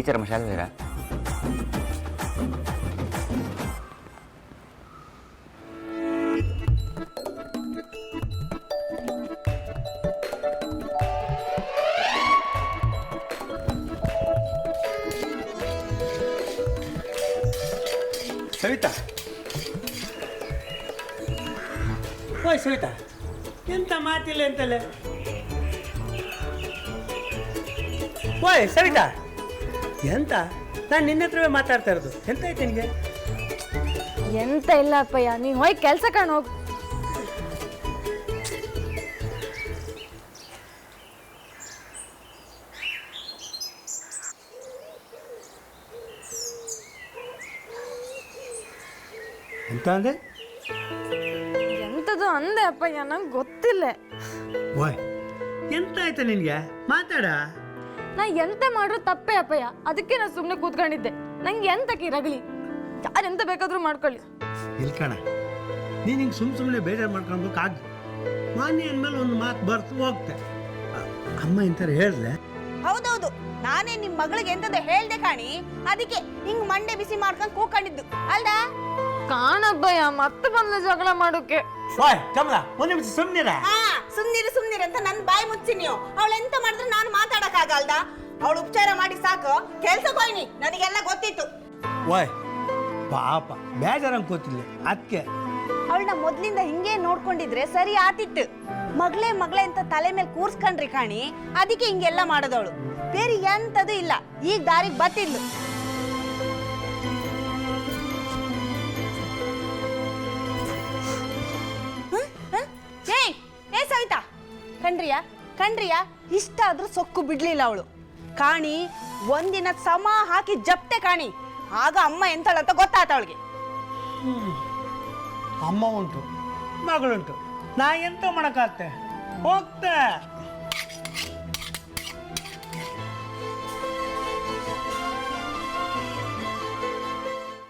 Teacher ಶಾಲೆದಿರಾ? Savita, ಓಯ್ ಸವಿತಾ, ಎಂತ ಮಾತಿಲ್ಲ ಎಂತಲ್ಲ. ಓಯ್ ಸವಿತಾ, ಎಂತ? ನಾನು ನಿನ್ನ ಹತ್ರವೇ ಮಾತಾಡ್ತಾ ಇರೋದು. ಎಂತ ಆಯ್ತು ನಿನಗೆ? ಎಂತ ಇಲ್ಲ ಅಪ್ಪಯ್ಯ, ನೀನು ಹೋಗಿ ಕೆಲಸ ಕಾಣ ಹೋಗು. ಎಂತ ಅಂದೆ? ಎಂತದು ಅಂದೆ ಅಪ್ಪಯ್ಯ, ನಂಗೆ ಗೊತ್ತಿಲ್ಲ. ಓಯ್ ಎಂತ ಆಯ್ತು ನಿನಗೆ? ಮಾತಾಡ. ನಾ ಎಂತ ಮಾಡ್ರು ತಪ್ಪೇ ಅಪ್ಪಯ್ಯ, ಅದಕ್ಕೆ ನಾನು ಸುಮ್ಮನೆ ಕೂತ್ಕೊಂಡಿದ್ದೆ. ನಂಗೆ ಎಂತಕ್ಕೆ ರಗಲಿ, ಯಾರು ಎಂತ ಬೇಕಾದ್ರೂ ಮಾಡ್ಕೊಳ್ಳಿ. ಇಲ್ಕಣ, ನೀನು ಹಿಂಗೆ ಸುಮ್ಮನೆ ಬೇಜಾರು ಮಾಡ್ಕೊಳ್ಬೇಕಾಗ ಮಾನ್ಯ ಅಂದಮೇಲೆ ಒಂದು ಮಾತು ಬರ್ತು ಹೋಗ್ತೆ. ಅಮ್ಮ ಇಂಥವ್ರು ಹೇಳಿದ್ರೆ ಹೌದೌದು, ನಾನೇ ನಿಮ್ ಮಗಳಿಗೆ ಎಂತದ ಹೇಳ್ದೆ ಕಾಣಿ, ಅದಕ್ಕೆ ಹಿಂಗ್ ಮಂಡೆ ಬಿಸಿ ಮಾಡ್ಕೊಂಡ್ ಕೂಕೊಂಡಿದ್ದು ಅಲ್ದ? ಕಾಣಬ್ಬಯ್ಯ, ಮತ್ತೆ ಬಂದ ಜಗಳ ಮಾಡೋಕೆ. ಓಯ್ ಕಮಲ, ಒಂದು ನಿಮಿಷ ಸುಮ್ಮನಿರ. ಸುಮ್ನಿರಿ ಅಂತ ನನ್ ಬಾಯಿ ಮುಚ್ಚಿ ನೀವು. ಅವಳು ಎಂತ ಮಾಡಿದ್ರೆ ನಾನು ಮಾತಾಡಕ್ ಆಗಲ್ದ? ಅವಳು ಉಪಚಾರ ಮಾಡಿ ಸಾಕು, ಕೆಲ್ಸಕ್ಕೆ ಹೋಯ್ನಿ, ನನಗೆಲ್ಲ ಗೊತ್ತಿತ್ತು. ಓಯ್ ಪಾಪ, ಬೇಜಾರಂಗ್ ಕೂತಿಲ್ಲ ಅದಕ್ಕೆ. ಅವಳನ್ನ ಮೊದ್ಲಿಂದ ಹಿಂಗೆ ನೋಡ್ಕೊಂಡಿದ್ರೆ ಸರಿ ಆತಿತ್ತು. ಮಗಳೇ ಅಂತ ತಲೆ ಮೇಲೆ ಕೂರ್ಸ್ಕೊಂಡ್ರಿ ಕಾಣಿ, ಅದಕ್ಕೆ ಹಿಂಗೆಲ್ಲ ಮಾಡೋದವಳು. ಬೇರೆ ಎಂತದು ಇಲ್ಲ, ಈಗ ದಾರಿಗೆ ಬತ್ತಿದ್ಲು. ಏ ಸವಿತಾ, ಕಣ್ರಿಯ ಇಷ್ಟಾದ್ರೂ ಸೊಕ್ಕು ಬಿಡ್ಲಿಲ್ಲ ಅವಳು ಕಾಣಿ. ಒಂದಿನ ಸಮ ಹಾಕಿ ಜಪ್ತೆ ಕಾಣಿ, ಆಗ ಅಮ್ಮ ಎಂತಳಂತ ಗೊತ್ತಾತ ಅವಳಿಗೆ. ಅಮ್ಮ ಉಂಟು, ಮಗಳುಂಟು, ನಾ ಎಂತ ಮಾಡಕ್ಕಾಗ್ತೆ? ಹೋಗ್ತೆ.